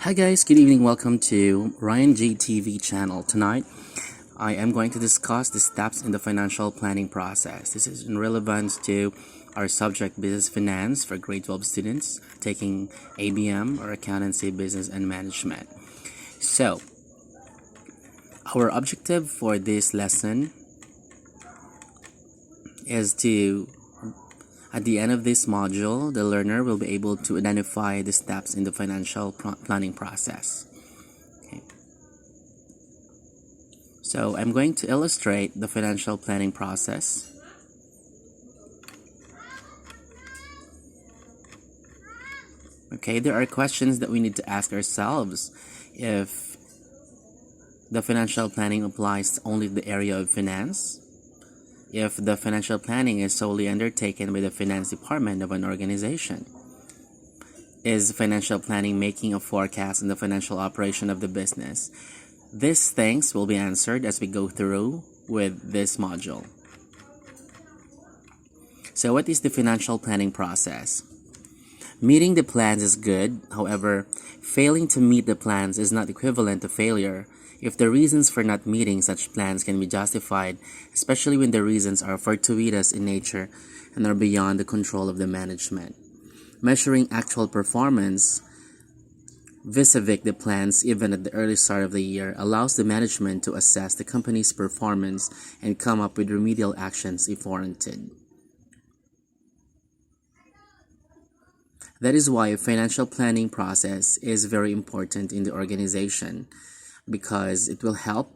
Hi guys, good evening. Welcome to Ryan J TV channel. Tonight, I am going to discuss the steps in the financial planning process. This is in relevance to our subject business finance for grade 12 students taking ABM or accountancy, business and management. So, our objective for this lesson is to at the end of this module, the learner will be able to identify the steps in the financial planning process. Okay. So I'm going to illustrate the financial planning process. Okay, there are questions that we need to ask ourselves if the financial planning applies only to the area of finance, if the financial planning is solely undertaken by the finance department of an organization. Is financial planning making a forecast in the financial operation of the business? These things will be answered as we go through with this module. So what is the financial planning process? Meeting the plans is good. However, failing to meet the plans is not equivalent to failure if the reasons for not meeting such plans can be justified, especially when the reasons are fortuitous in nature and are beyond the control of the management. Measuring actual performance vis-a-vis the plans even at the early start of the year allows the management to assess the company's performance and come up with remedial actions if warranted. That is why a financial planning process is very important in the organization, because it will help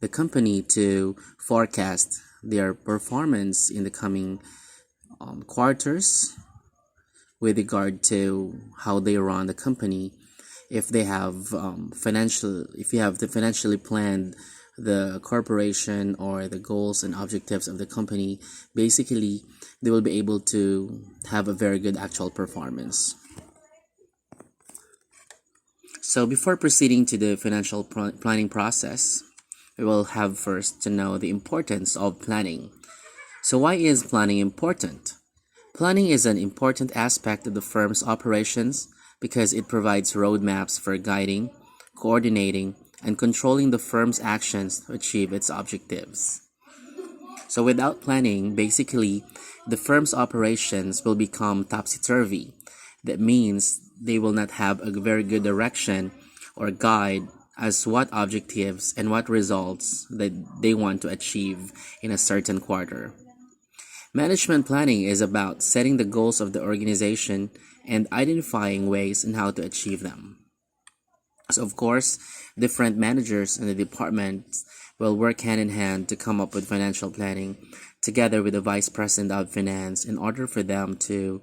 the company to forecast their performance in the coming quarters with regard to how they run the company. If they have financially planned the corporation or the goals and objectives of the company, basically they will be able to have a very good actual performance. So before proceeding to the financial planning process, we will have first to know the importance of planning. So why is planning important? Planning is an important aspect of the firm's operations because it provides roadmaps for guiding, coordinating, and controlling the firm's actions to achieve its objectives. So without planning, basically, the firm's operations will become topsy-turvy. That means they will not have a very good direction or guide as what objectives and what results that they want to achieve in a certain quarter. Management planning is about setting the goals of the organization and identifying ways on how to achieve them. So of course, different managers in the departments will work hand in hand to come up with financial planning together with the vice president of finance in order for them to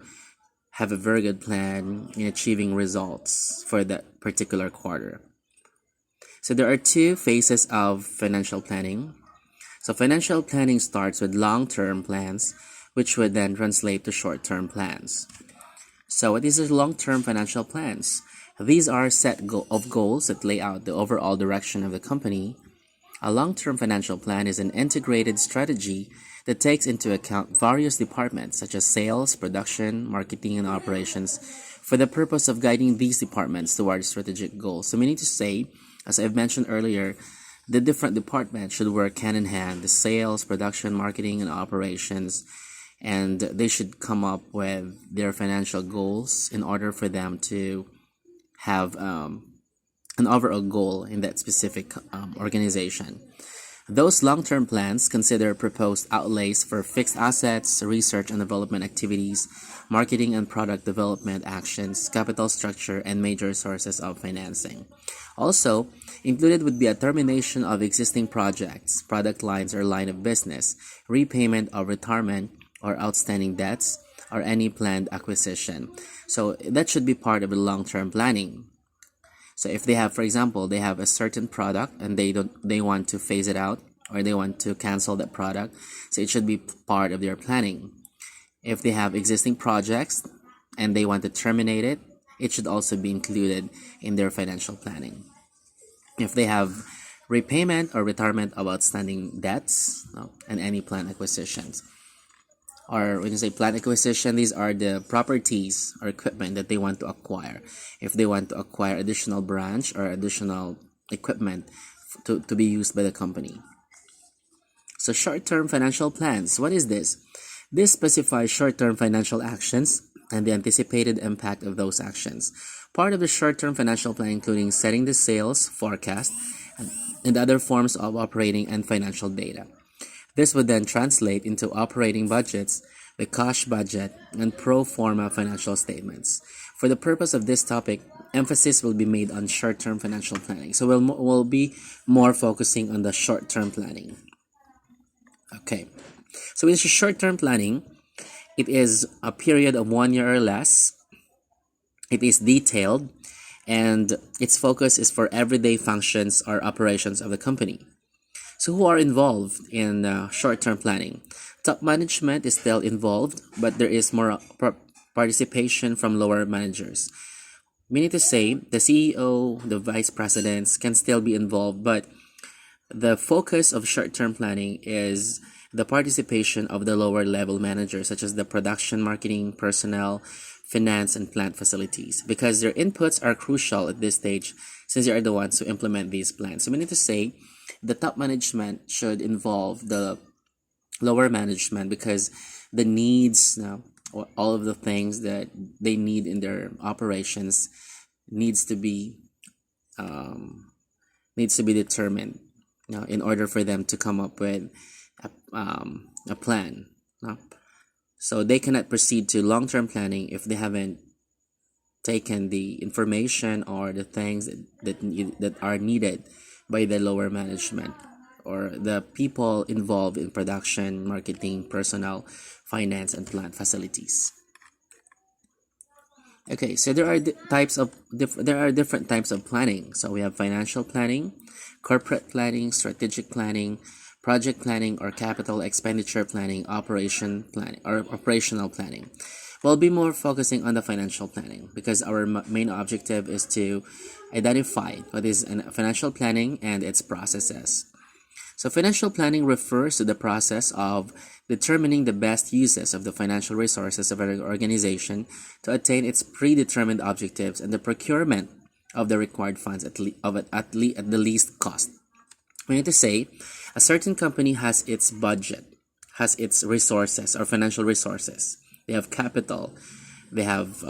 have a very good plan in achieving results for that particular quarter. So there are two phases of financial planning. So financial planning starts with long-term plans, which would then translate to short-term plans. So what is the long-term financial plans? These are set of goals that lay out the overall direction of the company. A long-term financial plan is an integrated strategy that takes into account various departments such as sales, production, marketing, and operations for the purpose of guiding these departments towards strategic goals. So meaning to say, as I've mentioned earlier, the different departments should work hand in hand, the sales, production, marketing, and operations, and they should come up with their financial goals in order for them to have an overall goal in that specific organization. Those long-term plans consider proposed outlays for fixed assets, research and development activities, marketing and product development actions, capital structure, and major sources of financing. Also, included would be a termination of existing projects, product lines or line of business, repayment of retirement or outstanding debts, or any planned acquisition. So that should be part of the long-term planning. So if they have, for example, they have a certain product and they want to phase it out or they want to cancel that product, so it should be part of their planning. If they have existing projects and they want to terminate it, it should also be included in their financial planning. If they have repayment or retirement of outstanding debts and any planned acquisitions. or when you say plant acquisition, these are the properties or equipment that they want to acquire. If they want to acquire additional branch or additional equipment to be used by the company. So short-term financial plans, what is this? This specifies short-term financial actions and the anticipated impact of those actions. Part of the short-term financial plan including setting the sales forecast and other forms of operating and financial data. This would then translate into operating budgets, the cash budget, and pro forma financial statements. For the purpose of this topic, emphasis will be made on short-term financial planning. So we'll be more focusing on the short-term planning. Okay. So in short-term planning, it is a period of 1 year or less. It is detailed, and its focus is for everyday functions or operations of the company. So who are involved in short-term planning? Top management is still involved, but there is more participation from lower managers. Meaning to say, the CEO, the vice presidents can still be involved, but the focus of short-term planning is the participation of the lower level managers, such as the production, marketing, personnel, finance, and plant facilities, because their inputs are crucial at this stage since they are the ones who implement these plans. So meaning to say, the top management should involve the lower management because the needs, or all of the things that they need in their operations needs to be determined, in order for them to come up with a plan. So they cannot proceed to long-term planning if they haven't taken the information or the things that are needed by the lower management or the people involved in production, marketing, personnel, finance, and plant facilities. Okay, so there are different types of planning. So we have financial planning, corporate planning, strategic planning, project planning, or capital expenditure planning, operational planning. We'll be more focusing on the financial planning because our main objective is to identify what is financial planning and its processes. So financial planning refers to the process of determining the best uses of the financial resources of an organization to attain its predetermined objectives and the procurement of the required funds at the least cost. We need to say a certain company has its budget, has its resources or financial resources. They have capital, they have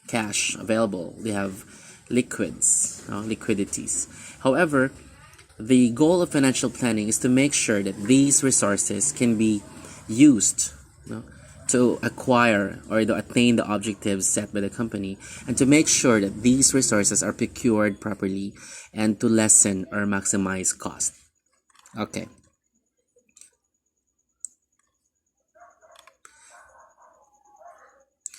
cash available, they have liquidities. However, the goal of financial planning is to make sure that these resources can be used to acquire or to attain the objectives set by the company, and to make sure that these resources are procured properly and to lessen or maximize cost. Okay.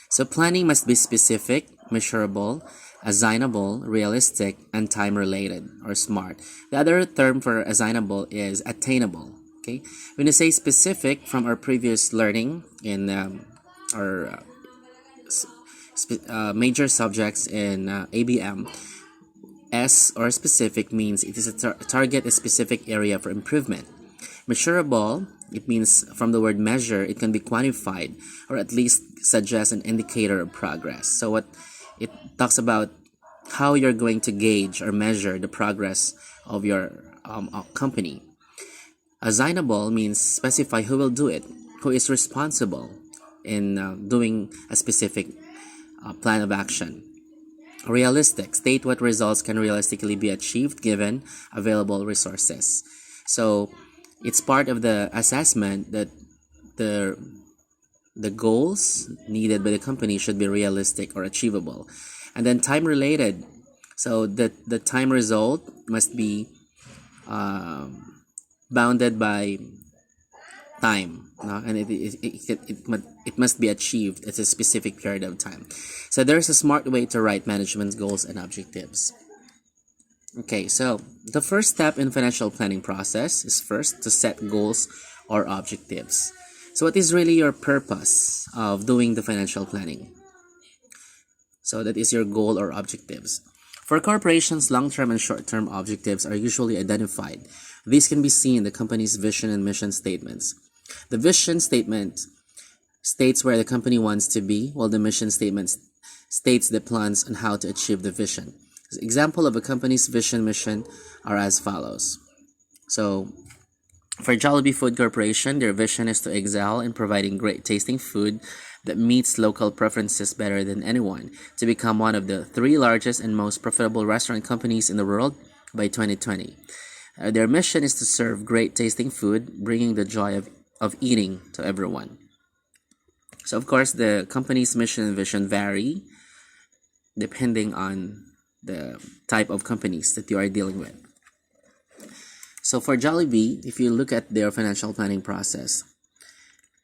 So planning must be specific, measurable, assignable, realistic, and time-related or SMART. The other term for assignable is attainable. Okay, when you say specific, from our previous learning in our major subjects in ABM, S or specific means it is a target a specific area for improvement. Measurable, it means from the word measure, it can be quantified or at least suggest an indicator of progress. So what it talks about how you're going to gauge or measure the progress of your company. Assignable means specify who will do it, who is responsible in doing a specific plan of action. Realistic, state what results can realistically be achieved given available resources. So it's part of the assessment that the goals needed by the company should be realistic or achievable. And then time related, so that the time result must be bounded by time, and it must be achieved at a specific period of time. So there's a smart way to write management's goals and objectives. Okay, so the first step in financial planning process is first to set goals or objectives. So what is really your purpose of doing the financial planning? So that is your goal or objectives. For corporations, long-term and short-term objectives are usually identified. These can be seen in the company's vision and mission statements. The vision statement states where the company wants to be, while the mission statement states the plans on how to achieve the vision. Example of a company's vision mission are as follows. So, for Jollibee Food Corporation, their vision is to excel in providing great tasting food that meets local preferences better than anyone, to become one of the three largest and most profitable restaurant companies in the world by 2020. Their mission is to serve great tasting food, bringing the joy of eating to everyone. So, of course, the company's mission and vision vary depending on the type of companies that you are dealing with. So for Jollibee, if you look at their financial planning process,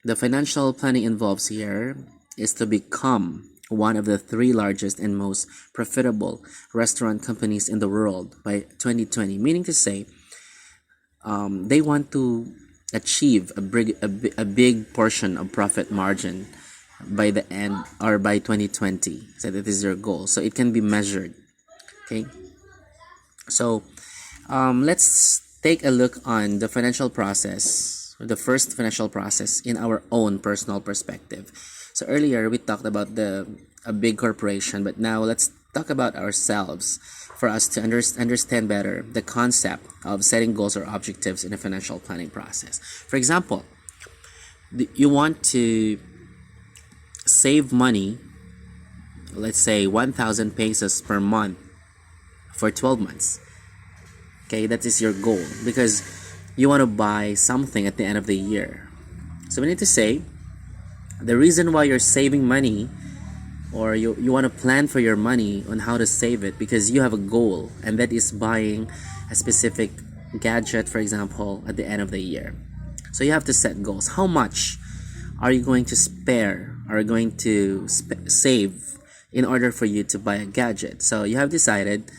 the financial planning involves here is to become one of the three largest and most profitable restaurant companies in the world by 2020, meaning to say they want to achieve a big portion of profit margin by the end or by 2020. So that is their goal. So it can be measured. Okay. So let's take a look on the financial process, the first financial process in our own personal perspective. So earlier we talked about a big corporation, but now let's talk about ourselves for us to understand better the concept of setting goals or objectives in a financial planning process. For example, you want to save money, let's say 1,000 pesos per month for 12 months. Okay, that is your goal because you want to buy something at the end of the year. So we need to say the reason why you're saving money, or you want to plan for your money on how to save it, because you have a goal, and that is buying a specific gadget, for example, at the end of the year. So you have to set goals. How much are you going to spare, are you going to save in order for you to buy a gadget? So you have decided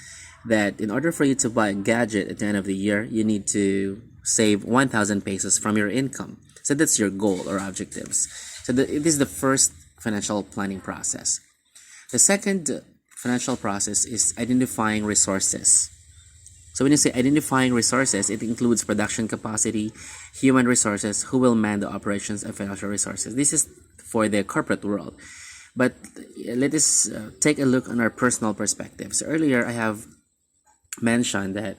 that in order for you to buy a gadget at the end of the year, you need to save 1,000 pesos from your income. So that's your goal or objectives. So it is the first financial planning process. The second financial process is identifying resources. So when you say identifying resources, it includes production capacity, human resources, who will man the operations, and financial resources. This is for the corporate world. But let us take a look on our personal perspective. So earlier I have mentioned that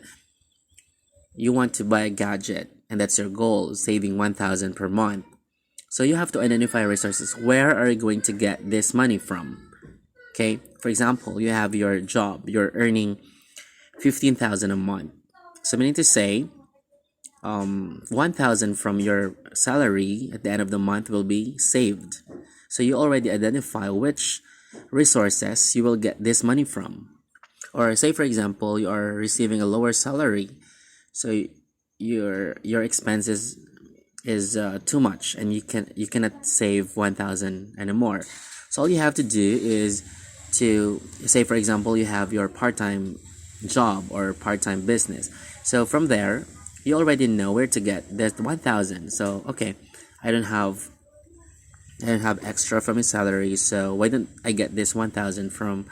you want to buy a gadget and that's your goal, saving 1,000 per month. So you have to identify resources. Where are you going to get this money from? Okay, for example, you have your job, you're earning 15,000 a month. So we need to say 1,000 from your salary at the end of the month will be saved. So you already identify which resources you will get this money from. Or say, for example, you are receiving a lower salary, so your expenses is too much, and you cannot save 1,000 anymore. So all you have to do is to say, for example, you have your part-time job or part-time business. So from there, you already know where to get that 1,000. So okay, I don't have extra from his salary, so why don't I get this 1,000 from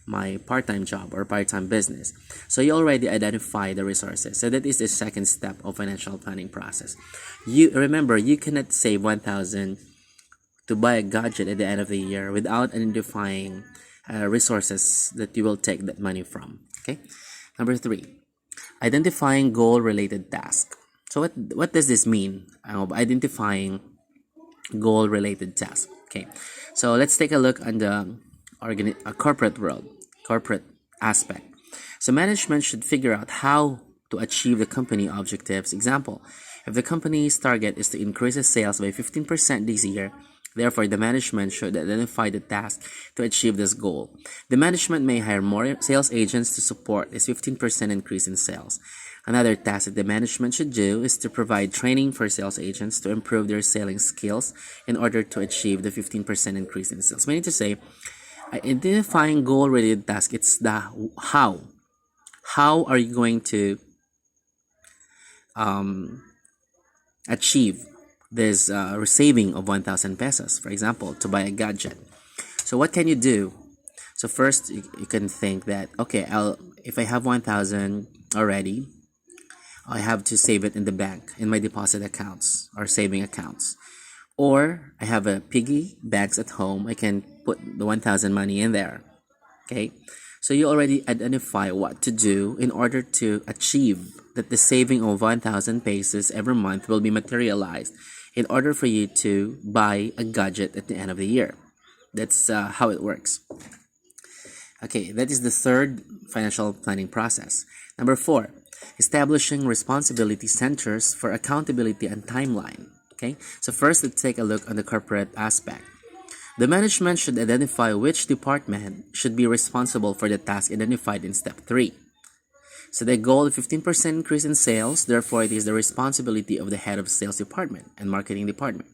my part-time job or part-time business? So you already identify the resources. So that is the second step of financial planning process. You remember, you cannot save 1,000 to buy a gadget at the end of the year without identifying resources that you will take that money from. Okay. Number 3, identifying goal-related tasks. So what does this mean? Identifying goal-related tasks. Okay. So let's take a look on the corporate world, corporate aspect. So management should figure out how to achieve the company objectives. Example, if the company's target is to increase its sales by 15% this year, therefore the management should identify the task to achieve this goal. The management may hire more sales agents to support this 15% increase in sales. Another task that the management should do is to provide training for sales agents to improve their selling skills in order to achieve the 15% increase in sales. Meaning to say, identifying goal-related tasks, it's the how. How are you going to achieve this saving of 1,000 pesos, for example, to buy a gadget? So what can you do? So first, you can think that, okay, if I have 1,000 already, I have to save it in the bank, in my deposit accounts or saving accounts. Or I have a piggy banks at home. I can put the 1,000 money in there. Okay, so you already identify what to do in order to achieve that the saving of 1,000 pesos every month will be materialized in order for you to buy a gadget at the end of the year. That's how it works. Okay, that is the third financial planning process. Number four, establishing responsibility centers for accountability and timeline. Okay, so first let's take a look on the corporate aspect. The management should identify which department should be responsible for the task identified in step 3. So the goal is 15% increase in sales, therefore it is the responsibility of the head of sales department and marketing department.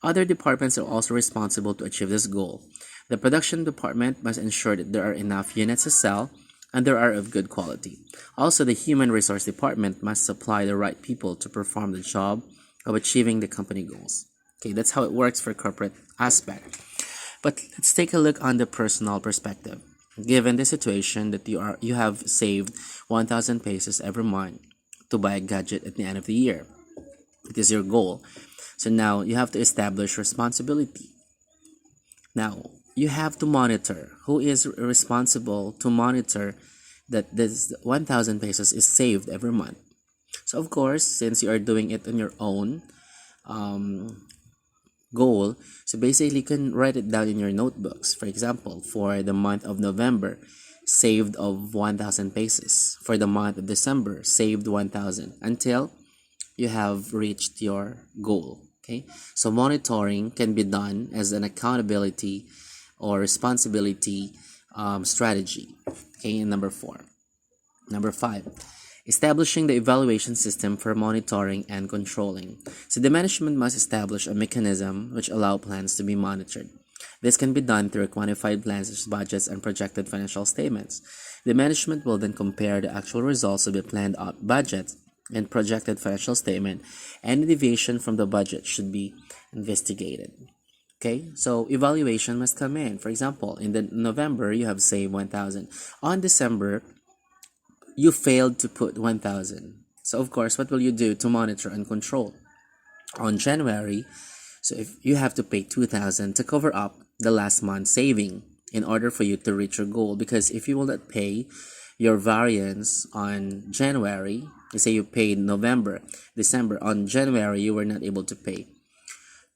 Other departments are also responsible to achieve this goal. The production department must ensure that there are enough units to sell and they are of good quality. Also, the human resource department must supply the right people to perform the job of achieving the company goals. Okay, that's how it works for corporate aspect. But let's take a look on the personal perspective. Given the situation that you have saved 1,000 pesos every month to buy a gadget at the end of the year. It is your goal. So now you have to establish responsibility. Now, you have to monitor who is responsible to monitor that this 1,000 pesos is saved every month. So of course, since you are doing it on your own goal, so basically you can write it down in your notebooks. For example, for the month of November, saved of 1,000 pesos. For the month of December, saved 1,000 until you have reached your goal. Okay, so monitoring can be done as an accountability or responsibility strategy. Okay, and number 4. Number 5, establishing the evaluation system for monitoring and controlling. So the management must establish a mechanism which allow plans to be monitored. This can be done through quantified plans such as budgets and projected financial statements. The management will then compare the actual results of the planned out budget and projected financial statement. Any deviation from the budget should be investigated. Okay, so evaluation must come in. For example, in the November, you have saved 1,000. On December, you failed to put 1,000. So of course, what will you do to monitor and control? On January, so if you have to pay 2,000 to cover up the last month's saving in order for you to reach your goal. Because if you will not pay your variance on January, you say you paid November, December, on January you were not able to pay.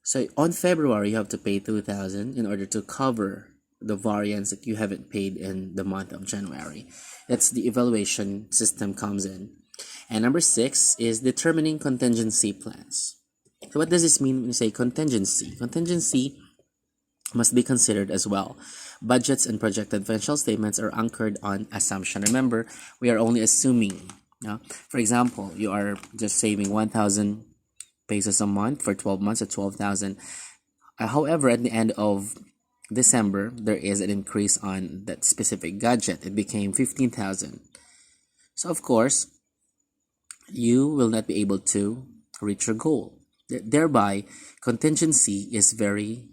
So on February, you have to pay 2,000 in order to cover the variance that you haven't paid in the month of January. That's the evaluation system comes in. And number 6 is determining contingency plans. So what does this mean when you say contingency? Contingency must be considered as well. Budgets and projected financial statements are anchored on assumption. Remember, we are only assuming. For example, you are just saving 1,000 pesos a month for 12 months at 12,000. However, at the end of December, there is an increase on that specific gadget. It became 15,000. So of course, you will not be able to reach your goal. Thereby, contingency is very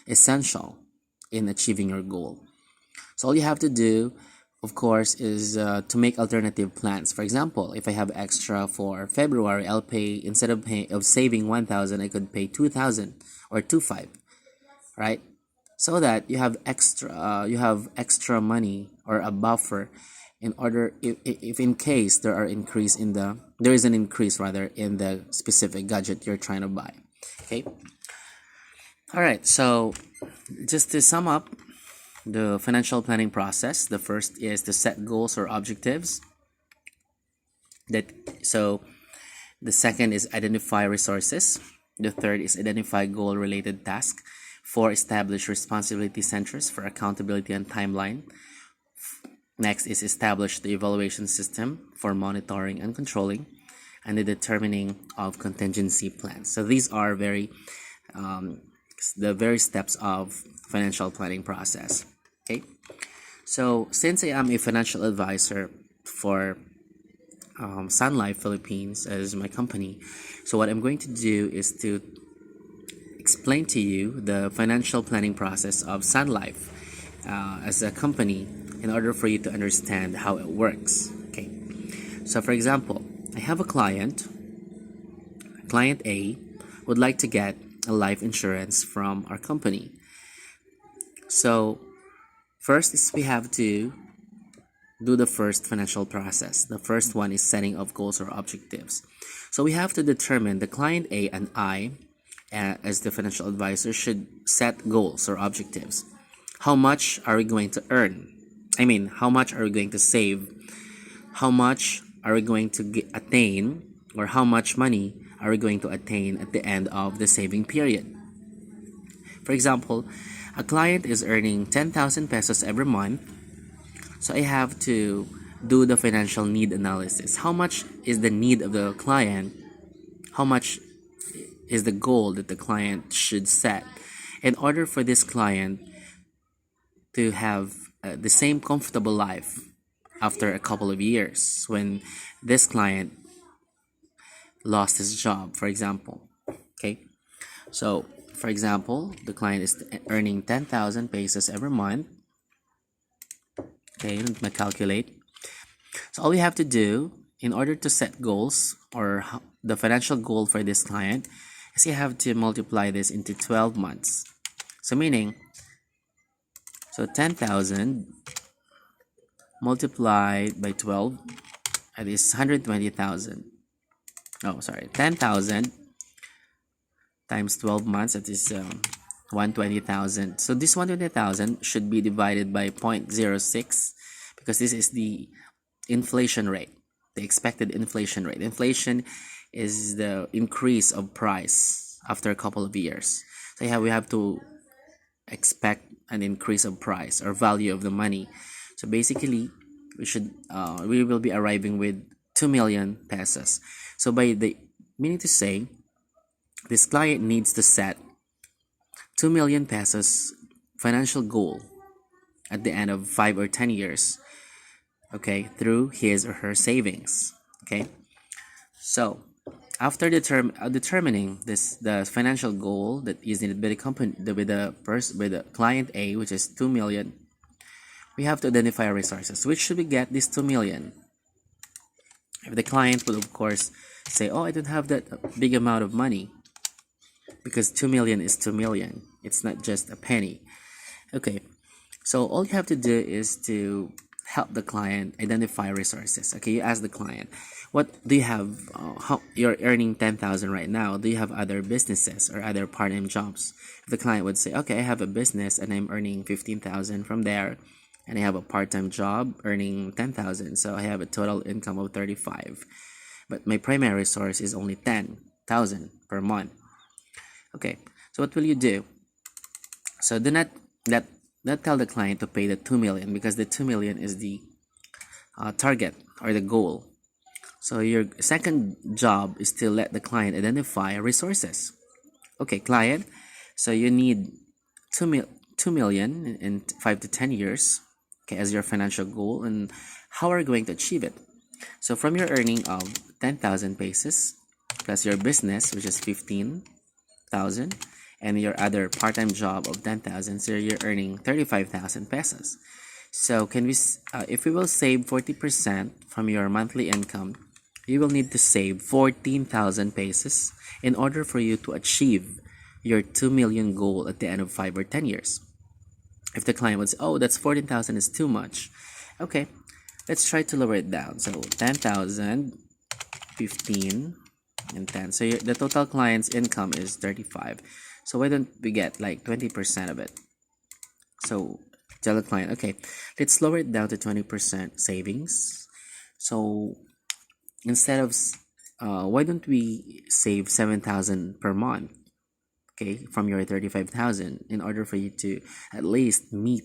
essential in achieving your goal. So all you have to do, of course, is to make alternative plans. For example, if I have extra for February, I'll pay, instead of saving 1,000, I could pay 2,000 or 2,500, right? So that you have extra money or a buffer in order, if in case there is an increase rather in the specific gadget you're trying to buy. Okay. All right. So just to sum up the financial planning process, the first is to set goals or objectives. The second is identify resources. The third is identify goal-related tasks. 4, establish responsibility centers for accountability and timeline. Next is establish the evaluation system for monitoring and controlling, and the determining of contingency plans. So these are the very steps of financial planning process. Okay, so since I am a financial advisor for Sun Life Philippines as my company, so what I'm going to do is to explain to you the financial planning process of Sun Life as a company in order for you to understand how it works. Okay, so for example, I have a client. client A would like to get a life insurance from our company. So first is we have to do the first financial process. The first one is setting of goals or objectives. So we have to determine the client A and I, as the financial advisor, should set goals or objectives. How much are we going to earn? How much are we going to save? How much are we going to attain, or how much money are we going to attain at the end of the saving period? For example, a client is earning 10,000 pesos every month. So I have to do the financial need analysis. How much is the need of the client? How much is the goal that the client should set in order for this client to have the same comfortable life after a couple of years when this client lost his job, for example? Okay, so for example, the client is earning 10,000 pesos every month. Okay, let me calculate. So all we have to do in order to set goals, or the financial goal for this client, is you have to multiply this into 12 months. So meaning, 10,000 multiplied by 12, that is 120,000. Oh, sorry, 10,000 times 12 months, that is 120,000. So this 120,000 should be divided by 0.06, because this is the inflation rate, the expected inflation rate. Inflation is the increase of price after a couple of years. So we have to expect an increase of price or value of the money. So basically, we will be arriving with 2 million pesos. So meaning to say, this client needs to set 2 million pesos financial goal at the end of 5 or 10 years, okay, through his or her savings. Okay, so after determining the financial goal that is needed by the company, with the client A, which is 2 million, we have to identify our resources. Which should we get this 2 million? If the client will of course say, oh, I don't have that big amount of money, because 2 million is 2 million. It's not just a penny. Okay, so all you have to do is to help the client identify resources. Okay, you ask the client, what do you have? How you're earning 10,000 right now? Do you have other businesses or other part-time jobs? If the client would say, okay, I have a business and I'm earning 15,000 from there, and I have a part-time job earning 10,000, so I have a total income of 35. But my primary source is only 10,000 per month. Okay, so what will you do? So do not tell the client to pay the 2 million, because the 2 million is the target or the goal. So your second job is to let the client identify resources. Okay, client, so you need 2 million in 5 to 10 years, okay, as your financial goal. And how are you going to achieve it? So from your earning of 10,000 pesos plus your business, which is 15,000, and your other part-time job of 10,000, so you're earning 35,000 pesos. So if we will save 40% from your monthly income, you will need to save 14,000 pesos in order for you to achieve your 2 million goal at the end of 5 or 10 years. If the client would say, oh, that's 14,000 is too much. Okay, let's try to lower it down. So 10,000, 15, and 10. So the total client's income is 35. So why don't we get like 20% of it? So tell the client, okay, let's lower it down to 20% savings. So instead of why don't we save 7,000 per month, okay, from your 35,000, in order for you to at least meet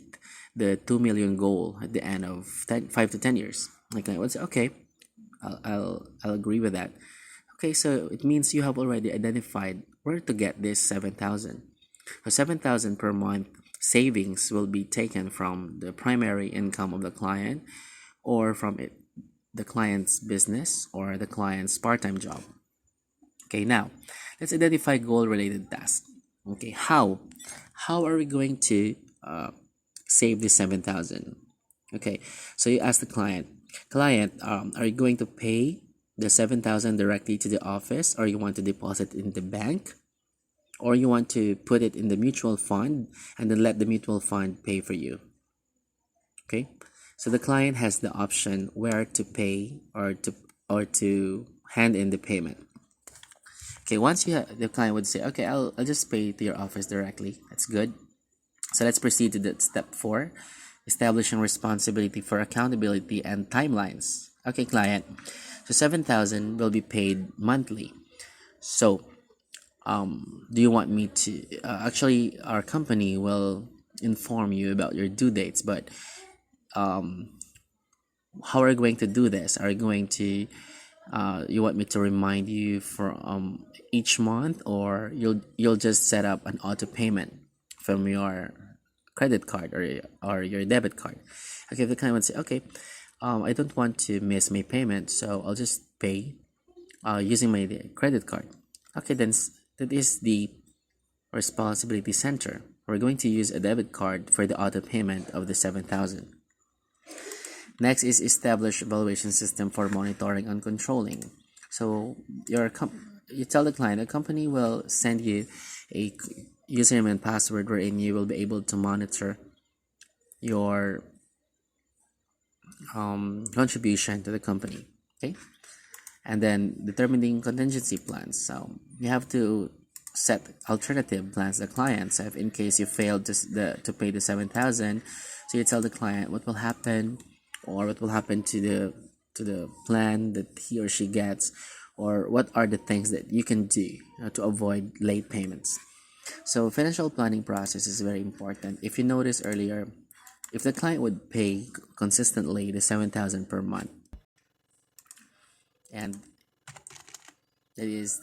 the 2 million goal at the end of 5 to 10 years. Like I would say, okay, I'll agree with that. Okay, so it means you have already identified where to get this 7,000. So 7,000 per month savings will be taken from the primary income of the client, or from the client's business, or the client's part-time job. Okay, now let's identify goal-related tasks. Okay, how are we going to save this 7,000? Okay, so you ask the client, are you going to pay the 7,000 directly to the office, or you want to deposit in the bank, or you want to put it in the mutual fund and then let the mutual fund pay for you. Okay, so the client has the option where to pay or to hand in the payment. Okay, once the client would say, okay, I'll just pay to your office directly. That's good. So let's proceed to the step 4, establishing responsibility for accountability and timelines. Okay, client. So 7,000 will be paid monthly. So do you want me to actually our company will inform you about your due dates, but how are you going to do this? Are you going to you want me to remind you for each month, or you'll just set up an auto payment from your credit card or your debit card? Okay, the client would say, okay, I don't want to miss my payment, so I'll just pay using my credit card. Okay, then that is the responsibility center. We're going to use a debit card for the auto payment of the 7,000. Next is establish evaluation system for monitoring and controlling. So you tell the client the company will send you a username and password wherein you will be able to monitor your contribution to the company. Okay, and then determining contingency plans. So you have to set alternative plans to the client. So if in case you failed to pay the 7,000, so you tell the client what will happen, or what will happen to the plan that he or she gets, or what are the things that you can do to avoid late payments. So financial planning process is very important. If you notice earlier, if the client would pay consistently the 7,000 per month, and that is